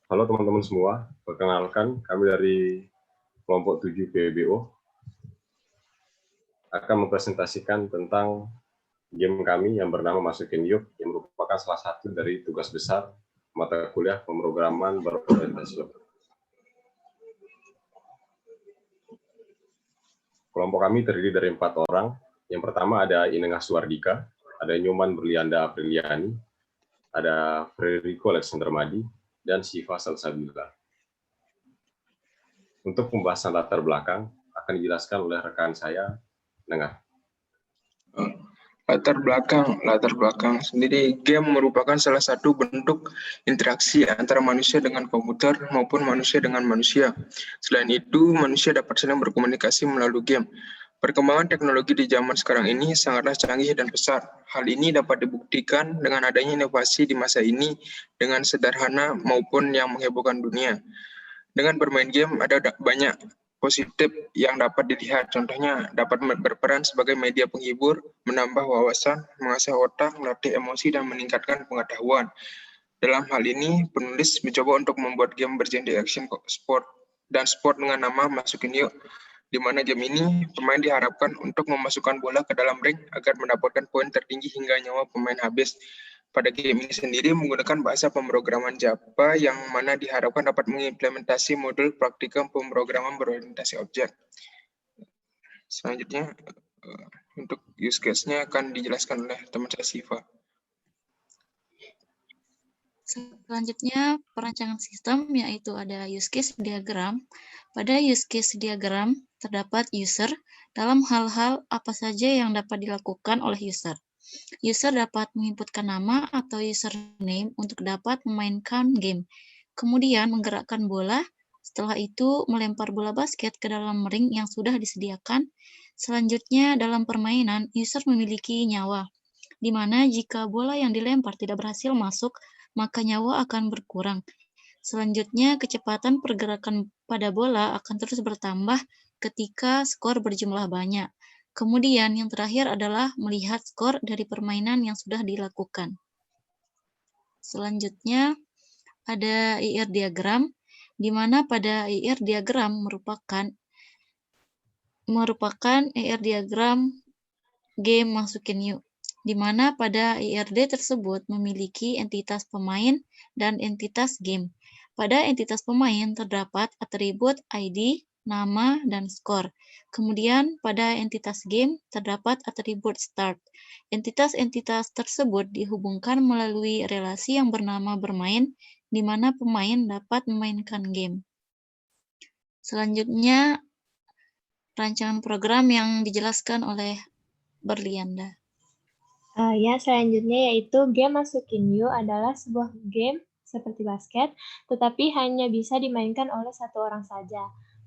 Halo teman-teman semua, perkenalkan kami dari kelompok 7 PBO akan mempresentasikan tentang game kami yang bernama Masukin Yuk, yang merupakan salah satu dari tugas besar mata kuliah pemrograman berorientasi objek. Kelompok kami terdiri dari 4 orang. Yang pertama ada Inengah Suwardika, ada Nyoman Berlianda Apriliani, ada Frederico Alexander Madi, dan Siva Salsabila. Untuk pembahasan latar belakang akan dijelaskan oleh rekan saya, Nengah. Latar belakang sendiri, game merupakan salah satu bentuk interaksi antara manusia dengan komputer maupun manusia dengan manusia. Selain itu, manusia dapat saling berkomunikasi melalui game. Perkembangan teknologi di zaman sekarang ini sangatlah canggih dan besar. Hal ini dapat dibuktikan dengan adanya inovasi di masa ini dengan sederhana maupun yang menghebohkan dunia. Dengan bermain game ada banyak positif yang dapat dilihat. Contohnya dapat berperan sebagai media penghibur, menambah wawasan, mengasah otak, melatih emosi, dan meningkatkan pengetahuan. Dalam hal ini, penulis mencoba untuk membuat game bergenre action sport dan sport dengan nama Masukin Yuk, di mana game ini pemain diharapkan untuk memasukkan bola ke dalam ring agar mendapatkan poin tertinggi hingga nyawa pemain habis. Pada game ini sendiri menggunakan bahasa pemrograman Java yang mana diharapkan dapat mengimplementasi modul praktikum pemrograman berorientasi objek. Selanjutnya, untuk use case-nya akan dijelaskan oleh teman saya Siva. Selanjutnya, perancangan sistem yaitu ada use case diagram. Pada use case diagram terdapat user dalam hal-hal apa saja yang dapat dilakukan oleh user. User dapat menginputkan nama atau username untuk dapat memainkan game. Kemudian menggerakkan bola, setelah itu melempar bola basket ke dalam ring yang sudah disediakan. Selanjutnya dalam permainan, user memiliki nyawa, di mana jika bola yang dilempar tidak berhasil masuk, maka nyawa akan berkurang. Selanjutnya, kecepatan pergerakan pada bola akan terus bertambah ketika skor berjumlah banyak. Kemudian yang terakhir adalah melihat skor dari permainan yang sudah dilakukan. Selanjutnya ada IR diagram, di mana pada IR diagram merupakan IR diagram game Masukin Yuk, di mana pada IRD tersebut memiliki entitas pemain dan entitas game. Pada entitas pemain terdapat atribut ID, nama, dan skor. Kemudian pada entitas game terdapat atribut start. Entitas-entitas tersebut dihubungkan melalui relasi yang bernama bermain, di mana pemain dapat memainkan game. Selanjutnya, rancangan program yang dijelaskan oleh Berlianda. Ya, selanjutnya yaitu game Masukin Yuk adalah sebuah game seperti basket, tetapi hanya bisa dimainkan oleh satu orang saja.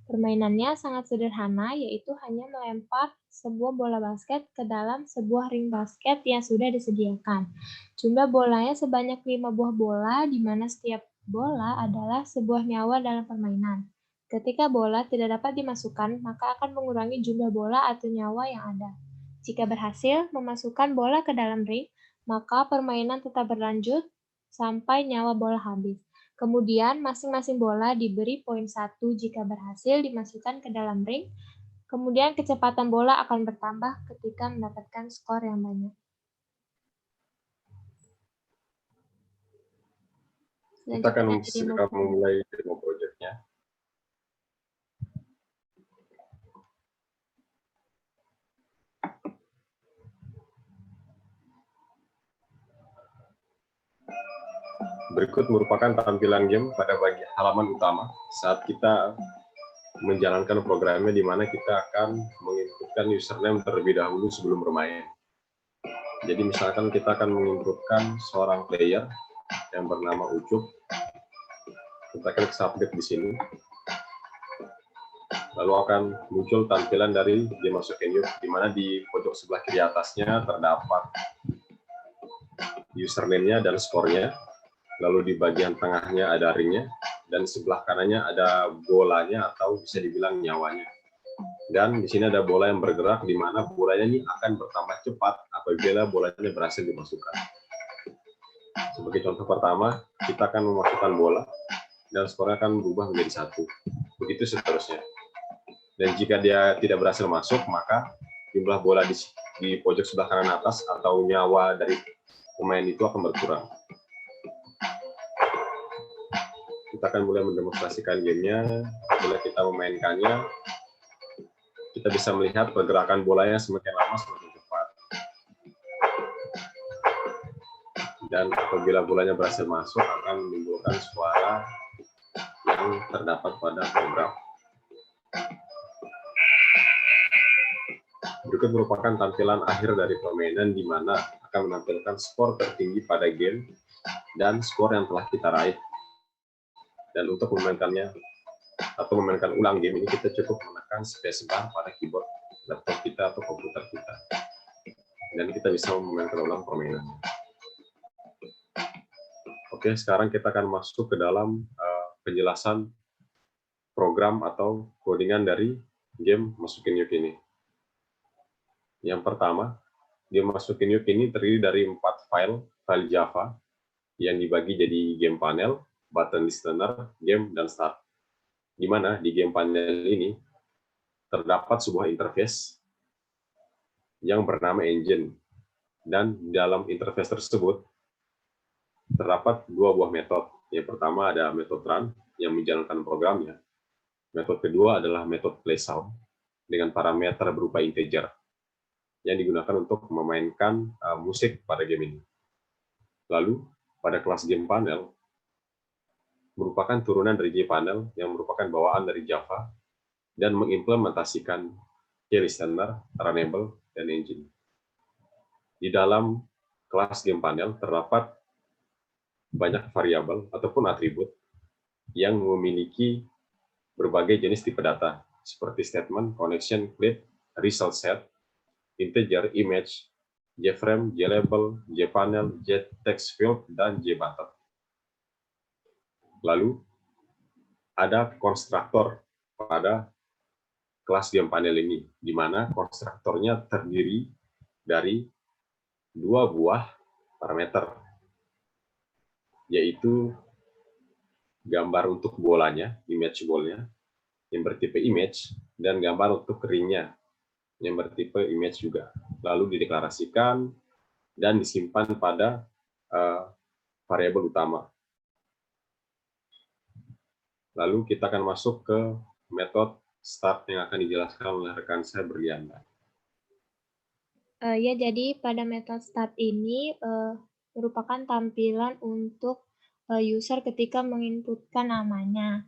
Permainannya sangat sederhana, yaitu hanya melempar sebuah bola basket ke dalam sebuah ring basket yang sudah disediakan. Jumlah bolanya sebanyak 5 buah bola, di mana setiap bola adalah sebuah nyawa dalam permainan. Ketika bola tidak dapat dimasukkan, maka akan mengurangi jumlah bola atau nyawa yang ada. Jika berhasil memasukkan bola ke dalam ring, maka permainan tetap berlanjut sampai nyawa bola habis. Kemudian, masing-masing bola diberi poin 1 jika berhasil dimasukkan ke dalam ring. Kemudian, kecepatan bola akan bertambah ketika mendapatkan skor yang banyak. Kita akan segera memulai demo project-nya. Berikut merupakan tampilan game pada bagian halaman utama saat kita menjalankan programnya, di mana kita akan menginputkan username terlebih dahulu sebelum bermain. Jadi misalkan kita akan menginputkan seorang player yang bernama Ucup. Kita klik submit di sini. Lalu akan muncul tampilan dari game Masukin Yuk, di mana di pojok sebelah kiri atasnya terdapat username-nya dan skornya. Lalu di bagian tengahnya ada ringnya, dan sebelah kanannya ada bolanya atau bisa dibilang nyawanya. Dan di sini ada bola yang bergerak, di mana bolanya ini akan bertambah cepat apabila bolanya berhasil dimasukkan. Sebagai contoh pertama, kita akan memasukkan bola. dan skornya akan berubah menjadi 1. Begitu seterusnya. Dan jika dia tidak berhasil masuk, maka jumlah bola di pojok sebelah kanan atas atau nyawa dari pemain itu akan berkurang. Kita akan mulai mendemonstrasikan gamenya. Bila kita memainkannya, kita bisa melihat pergerakan bolanya semakin lama semakin cepat. Dan apabila bolanya berhasil masuk, akan menimbulkan suara yang terdapat pada program. Berikut merupakan tampilan akhir dari permainan di mana akan menampilkan skor tertinggi pada game dan skor yang telah kita raih. Dan untuk memainkannya atau memainkan ulang game ini, kita cukup menekan spacebar pada keyboard laptop kita atau komputer kita. Dan kita bisa memainkan ulang permainannya. Oke, sekarang kita akan masuk ke dalam penjelasan program atau codingan dari game Masukin Yuk ini. Yang pertama, game Masukin Yuk ini terdiri dari 4 file Java yang dibagi jadi game panel, button listener, game, dan start. Di mana di game panel ini terdapat sebuah interface yang bernama engine. Dan di dalam interface tersebut terdapat 2 buah metode. Yang pertama ada metode run yang menjalankan programnya. Metode kedua adalah metode play sound dengan parameter berupa integer yang digunakan untuk memainkan musik pada game ini. Lalu, pada kelas game panel, merupakan turunan dari JPanel yang merupakan bawaan dari Java dan mengimplementasikan key listener, runnable, dan engine. Di dalam kelas game panel terdapat banyak variabel ataupun atribut yang memiliki berbagai jenis tipe data, seperti statement, connection, clip, result set, integer, image, JFrame, JLabel, JPanel, JTextField, dan JButton. Lalu, ada konstruktor pada kelas game panel ini, di mana konstruktornya terdiri dari 2 buah parameter, yaitu gambar untuk bolanya, image ball-nya, yang bertipe image, dan gambar untuk ringnya, yang bertipe image juga. Lalu dideklarasikan dan disimpan pada variabel utama. Lalu kita akan masuk ke metode start yang akan dijelaskan oleh rekan saya Berliana. Ya, jadi pada metode start ini merupakan tampilan untuk user ketika menginputkan namanya.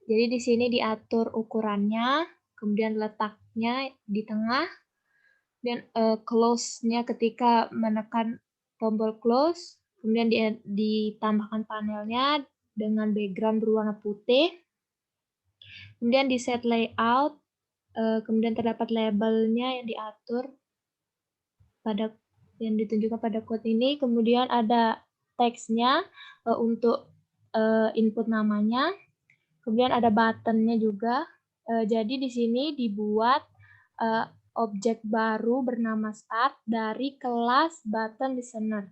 Jadi di sini diatur ukurannya, kemudian letaknya di tengah, dan close-nya ketika menekan tombol close, kemudian ditambahkan panelnya dengan background berwarna putih, kemudian di set layout, kemudian terdapat labelnya yang diatur pada yang ditunjukkan pada code ini, kemudian ada teksnya untuk input namanya, kemudian ada buttonnya juga. Jadi di sini dibuat objek baru bernama start dari kelas button listener.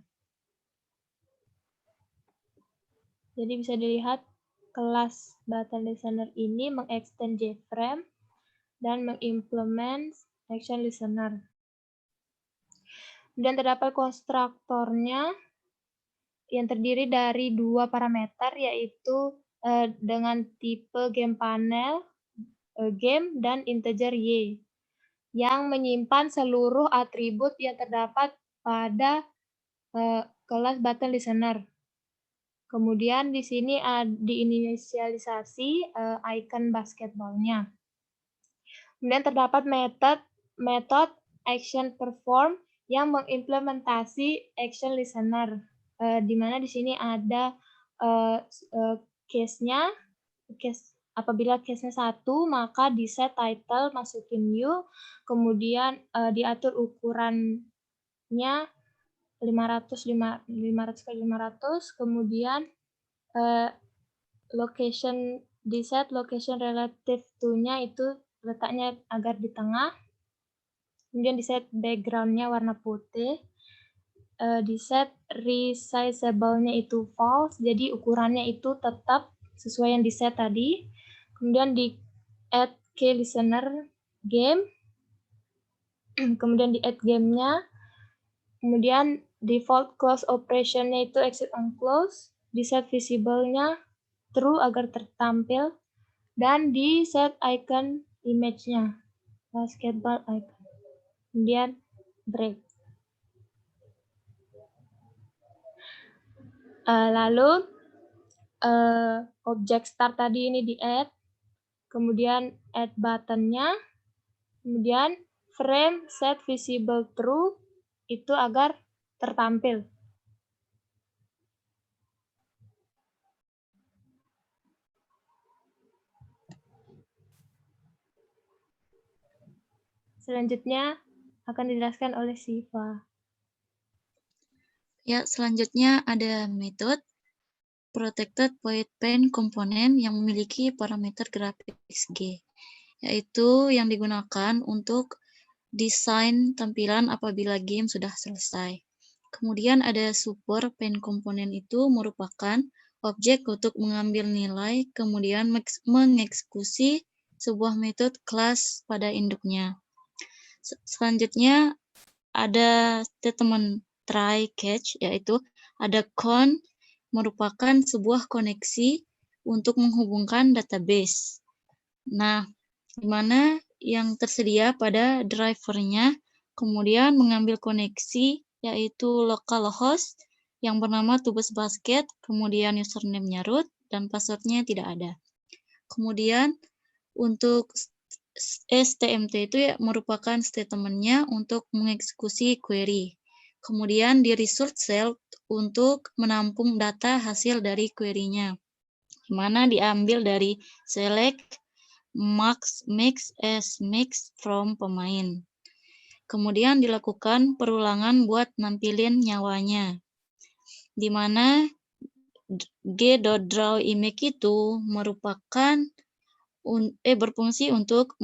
Jadi bisa dilihat kelas button listener ini mengextend JFrame dan mengimplement action listener. Dan terdapat konstruktornya yang terdiri dari 2 parameter, yaitu dengan tipe game panel, game, dan integer y, yang menyimpan seluruh atribut yang terdapat pada kelas button listener. Kemudian di sini diinisialisasi icon basketball-nya. Kemudian terdapat metode action perform yang mengimplementasi action listener, di mana di sini ada case-nya. Apabila case-nya 1, maka di set title masukin you, kemudian diatur ukurannya 500 x 500, kemudian location di set location relative to-nya itu letaknya agar di tengah, kemudian di set background-nya warna putih, di set resizable-nya itu false, jadi ukurannya itu tetap sesuai yang di set tadi. Kemudian di add key listener game. Kemudian di add game-nya. Kemudian default close operation-nya itu exit on close. Di set visible-nya true agar tertampil. Dan di set icon image-nya. Basketball icon. Kemudian break. Lalu objek start tadi ini di add, kemudian add button-nya, kemudian frame set visible true itu agar tertampil. Selanjutnya akan dijelaskan oleh Siva. Ya, selanjutnya ada metode protected void paint component yang memiliki parameter graphics G, yaitu yang digunakan untuk desain tampilan apabila game sudah selesai. Kemudian ada super paint component itu merupakan objek untuk mengambil nilai, kemudian mengeksekusi sebuah metode kelas pada induknya. Selanjutnya ada statement try catch, yaitu ada con merupakan sebuah koneksi untuk menghubungkan database. Nah, di mana yang tersedia pada drivernya, kemudian mengambil koneksi yaitu localhost yang bernama Tubus Basket, kemudian username-nya root, dan password-nya tidak ada. Kemudian untuk STMT itu ya merupakan statement-nya untuk mengeksekusi query. Kemudian di resource cell untuk menampung data hasil dari query-nya, di mana diambil dari select max mix as mix from pemain. Kemudian dilakukan perulangan buat nampilin nyawanya, di mana g.drawImage itu merupakan berfungsi untuk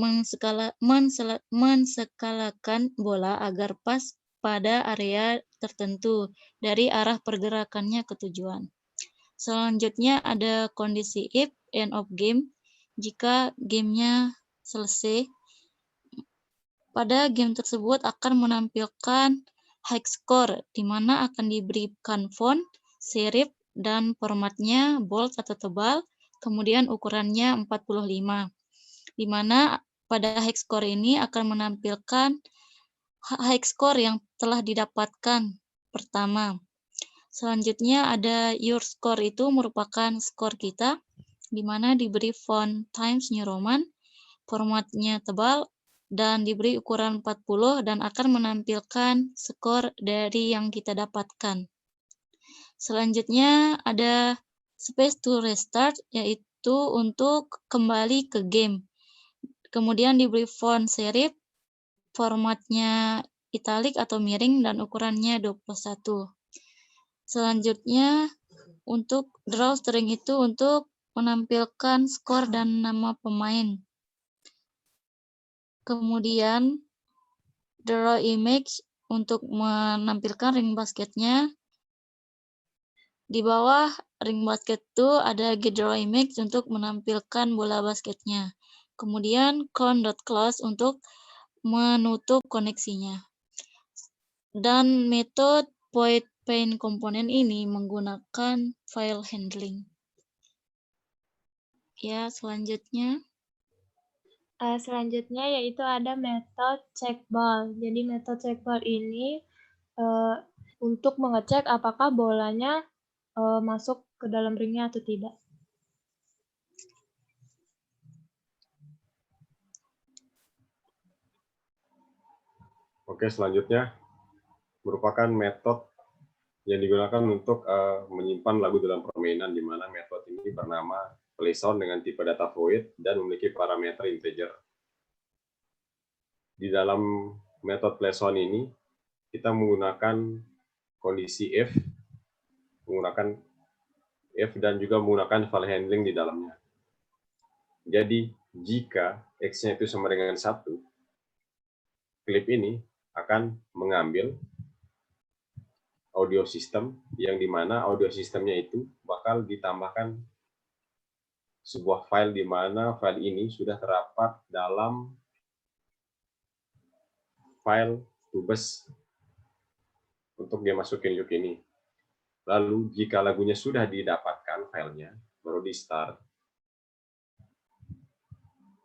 menskalakan bola agar pas pada area tertentu dari arah pergerakannya ke tujuan. Selanjutnya ada kondisi if end of game. Jika gamenya selesai, pada game tersebut akan menampilkan high score, di mana akan diberikan font, serif, dan formatnya bold atau tebal, kemudian ukurannya 45, di mana pada high score ini akan menampilkan high score yang telah didapatkan pertama. Selanjutnya ada your score, itu merupakan skor kita, di mana diberi font Times New Roman, formatnya tebal, dan diberi ukuran 40 dan akan menampilkan skor dari yang kita dapatkan. Selanjutnya ada space to restart, yaitu untuk kembali ke game. Kemudian diberi font serif, formatnya italic atau miring, dan ukurannya 21. Selanjutnya untuk draw string itu untuk menampilkan skor dan nama pemain. Kemudian draw image untuk menampilkan ring basketnya. Di bawah ring basket itu ada get draw image untuk menampilkan bola basketnya. Kemudian con.close untuk menutup koneksinya. Dan metode void paint komponen ini menggunakan file handling. Ya, selanjutnya. Selanjutnya yaitu ada metode checkball. Jadi metode checkball ini untuk mengecek apakah bolanya masuk ke dalam ringnya atau tidak. Oke, selanjutnya merupakan metode yang digunakan untuk menyimpan lagu dalam permainan, di mana metode ini bernama playSound dengan tipe data void dan memiliki parameter integer. Di dalam metode playSound ini, kita menggunakan kondisi if, menggunakan if dan juga menggunakan file handling di dalamnya. Jadi, jika X-nya itu sama dengan 1, klip ini akan mengambil audio system, yang dimana audio sistemnya itu bakal ditambahkan sebuah file di mana file ini sudah terdapat dalam file tubes untuk dia masukin yuk ini. Lalu jika lagunya sudah didapatkan filenya, baru di start.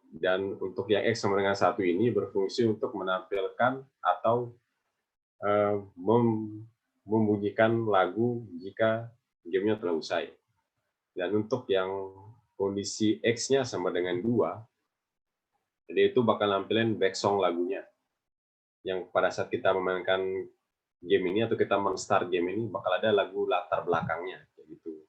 Dan untuk yang X sama dengan 1 ini berfungsi untuk menampilkan atau membunyikan lagu jika gamenya telah usai. Dan untuk yang kondisi X-nya sama dengan 2, jadi itu bakal nampilin back song lagunya. Yang pada saat kita memainkan game ini atau kita men-start game ini bakal ada lagu latar belakangnya gitu.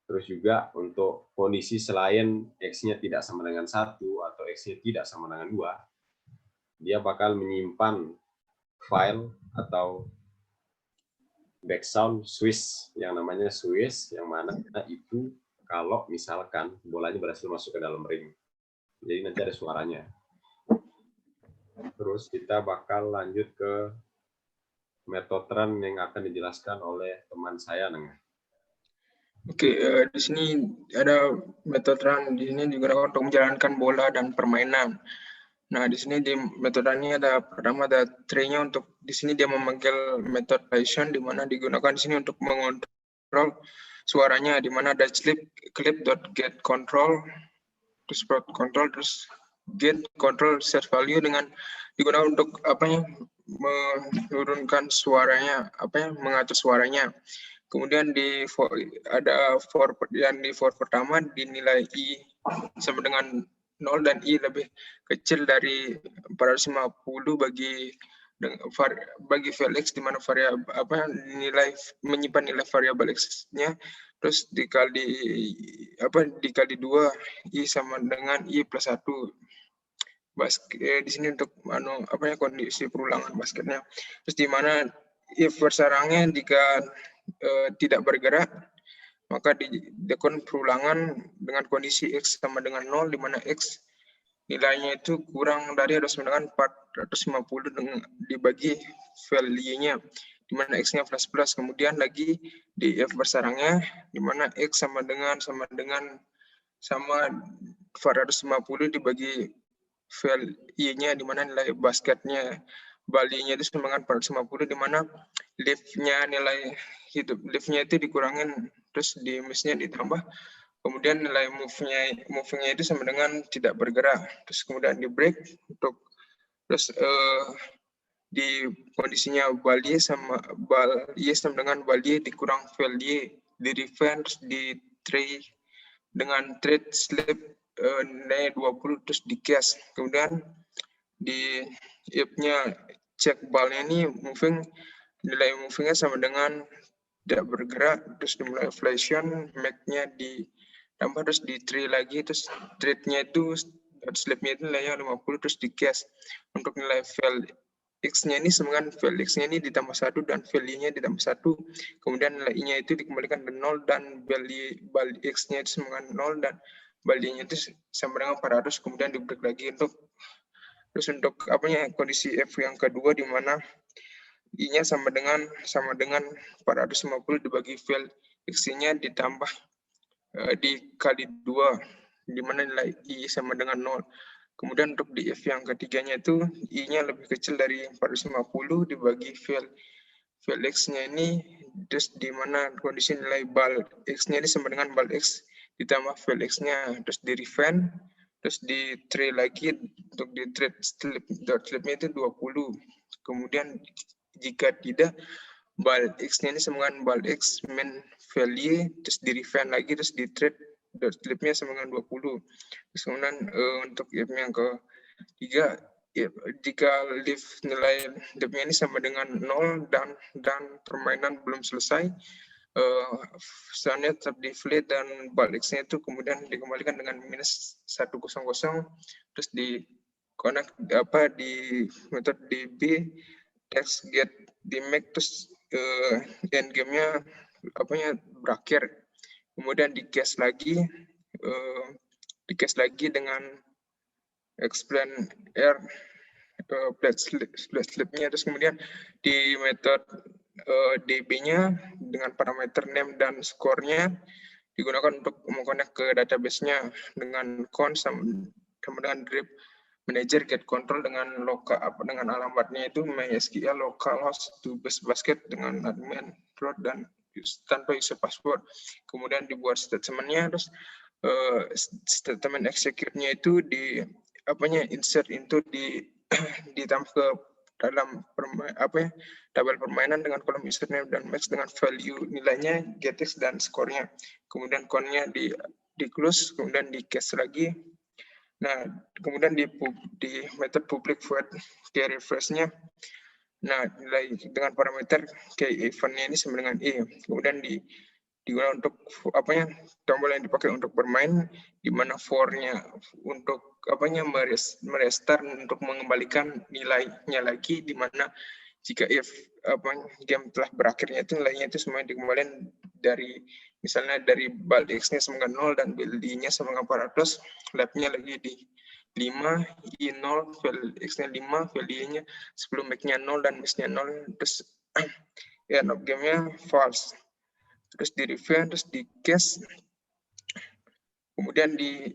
Terus juga untuk kondisi selain X-nya tidak sama dengan 1 atau X-nya tidak sama dengan 2, dia bakal menyimpan file atau background Swiss yang namanya Swiss, yang mana itu kalau misalkan bolanya berhasil masuk ke dalam ring. Jadi nanti ada suaranya. Terus kita bakal lanjut ke metode run yang akan dijelaskan oleh teman saya, Neng. Oke, di sini ada metode run. Di sini digunakan untuk menjalankan bola dan permainan. Nah, di sini di metode ini ada pertama ada tray-nya untuk di sini dia memanggil method Python di mana digunakan di sini untuk mengontrol suaranya, di mana ada clip.getControl, terus control, terus get control set value dengan digunakan untuk menurunkan suaranya, mengatur suaranya. Kemudian ada for yang di for pertama dinilai i sama dengan 0 dan i lebih kecil dari 450 bagi file x, di mana variabel menyimpan nilai variabel x-nya, terus dikali 2 i sama dengan i plus 1. Di sini untuk kondisi perulangan basketnya. Terus di mana if bersarangnya jika tidak bergerak, maka dilakukan perulangan dengan kondisi X sama dengan 0, di mana X nilainya itu kurang dari atau sama dengan 450 dibagi value-nya, di mana X-nya plus. Kemudian lagi di F bersarangnya, di mana X sama 450 dibagi value-nya, di mana nilai basketnya value-nya itu sama dengan 450, di mana lift-nya nilai lift-nya itu dikurangin, terus di miss-nya ditambah, kemudian nilai move-nya itu sama dengan tidak bergerak, terus kemudian di break terus di kondisinya value sama dengan value dikurang value, di reference di tray dengan trade slip nilai 20, terus di cache. Kemudian di if-nya check ball-nya ini nilai moving-nya sama dengan tidak bergerak, terus dimulai inflation, make-nya ditambah, terus di tree lagi, terus trade-nya itu slip-nya itu nilainya 50, terus di cache. Untuk nilai val x-nya ini sama dengan val x-nya ini ditambah 1 dan value-nya ditambah 1, kemudian nilai i-nya itu dikembalikan ke 0 dan value x-nya itu sama dengan 0 dan value-nya itu sama dengan 400, kemudian di break lagi. Untuk kondisi F yang kedua, di mana I-nya sama dengan 450 dibagi val X-nya ditambah dikali 2, di mana nilai I sama dengan 0. Kemudian untuk di F yang ketiganya itu I-nya lebih kecil dari 450 dibagi val X-nya ini, terus di mana kondisi nilai bal X-nya ini sama dengan bal X ditambah val X-nya, terus di refine, terus di tray lagi, untuk di trade slip-nya itu 20. Kemudian jika tidak, bal X-nya ini sama dengan bal X min value, terus di refine lagi, terus di trade slip-nya sama dengan 20. Terus kemudian untuk if yang ketiga, jika lift nilai lift-nya ini sama dengan 0 dan permainan belum selesai, soundnya tetap di flat dan bal X-nya itu kemudian dikembalikan dengan minus 100, terus di connect di metode DB text get di make, terus end game-nya berakhir. Kemudian di cache lagi dengan explain R slip-nya, terus kemudian di metode DB-nya dengan parameter name dan score-nya digunakan untuk mengkonek ke database-nya dengan const sama dengan grep manager get control dengan dengan alamatnya itu MySQL localhost to basket dengan admin root dan tanpa user password. Kemudian dibuat statementnya, terus statement execute-nya itu insert into ditambah ke dalam tabel permainan dengan kolom username dan match dengan value nilainya, getx dan skornya. Kemudian count-nya di close, kemudian di case lagi. Nah, kemudian di method public void key refresh-nya, nah nilai dengan parameter key event-nya ini sama dengan e. Kemudian digunakan untuk tombol yang dipakai untuk bermain, di mana for-nya untuk merestart untuk mengembalikan nilainya lagi, di mana jika if game telah berakhirnya itu nilainya itu semuanya dikembalikan dari misalnya dari bal x-nya sama dengan 0 dan bld-nya sama dengan 400, lab-nya lagi di 5, i0, val x-nya 5, value-nya sebelum make-nya 0 dan miss-nya 0, terus end of game-nya false. Terus di review, terus di case, kemudian di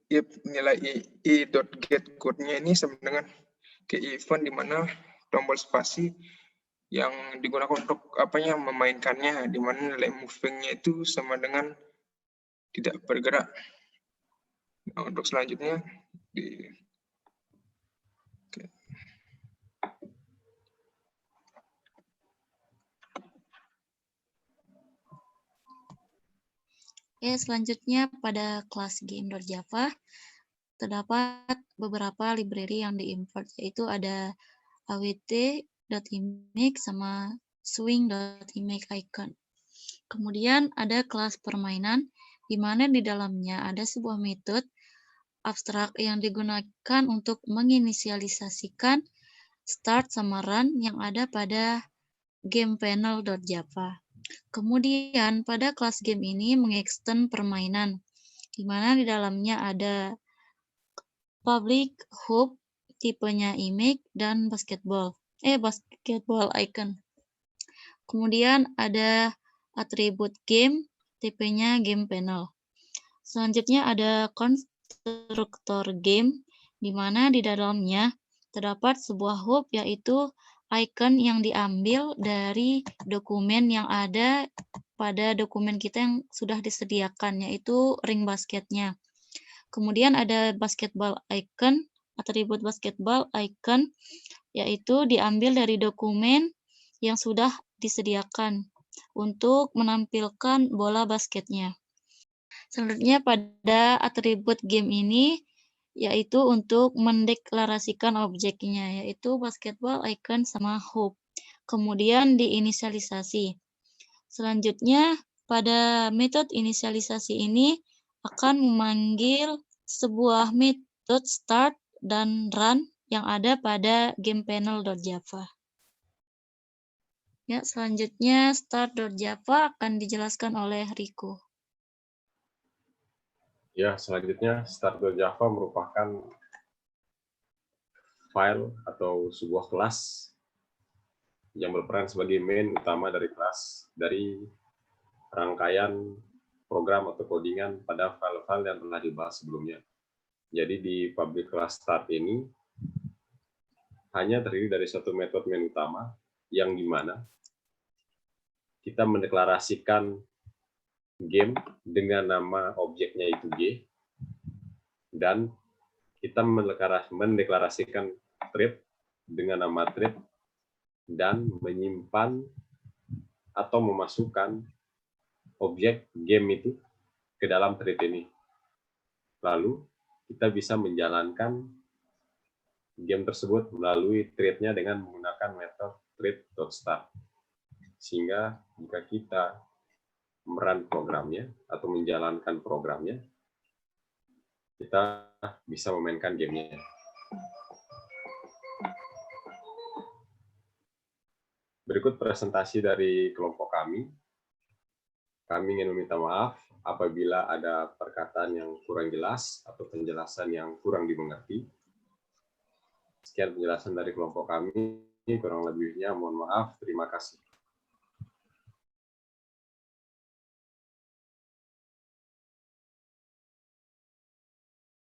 if nilai i.get code-nya ini sama dengan ke event, di mana tombol spasi yang digunakan untuk memainkannya, di mana nilai moving-nya itu sama dengan tidak bergerak. Nah, untuk selanjutnya selanjutnya pada kelas game.java terdapat beberapa library yang diimport, yaitu ada awt.image sama swing.image icon. Kemudian ada kelas permainan, di mana di dalamnya ada sebuah metode abstrak yang digunakan untuk menginisialisasikan start sama run yang ada pada game panel.java. Kemudian pada kelas game ini mengextend permainan, di mana di dalamnya ada public hoop, tipenya image, dan basketball icon. Kemudian ada atribut game, tipenya game panel. Selanjutnya ada konstruktor game, di mana di dalamnya terdapat sebuah hoop, yaitu icon yang diambil dari dokumen yang ada pada dokumen kita yang sudah disediakan, yaitu ring basketnya. Kemudian ada basketball icon, atribut basketball icon, yaitu diambil dari dokumen yang sudah disediakan untuk menampilkan bola basketnya. Selanjutnya pada atribut game ini, yaitu untuk mendeklarasikan objeknya, yaitu basketball icon sama hoop. Kemudian diinisialisasi. Selanjutnya pada metode inisialisasi ini akan memanggil sebuah metode start dan run yang ada pada game panel.java. Ya, selanjutnya start.java akan dijelaskan oleh Riko. Ya, selanjutnya start.java merupakan file atau sebuah kelas yang berperan sebagai main utama dari rangkaian program atau codingan pada file-file yang telah dibahas sebelumnya. Jadi di public class start ini hanya terdiri dari satu metode main utama, yang dimana kita mendeklarasikan game dengan nama objeknya itu G, dan kita mendeklarasikan thread dengan nama thread, dan menyimpan atau memasukkan objek game itu ke dalam thread ini. Lalu kita bisa menjalankan game tersebut melalui thread-nya dengan menggunakan metode thread.start. Sehingga jika kita merun programnya atau menjalankan programnya, kita bisa memainkan gamenya. Berikut presentasi dari kelompok kami. Kami ingin meminta maaf apabila ada perkataan yang kurang jelas atau penjelasan yang kurang dimengerti. Sekian penjelasan dari kelompok kami, kurang lebihnya mohon maaf, terima kasih.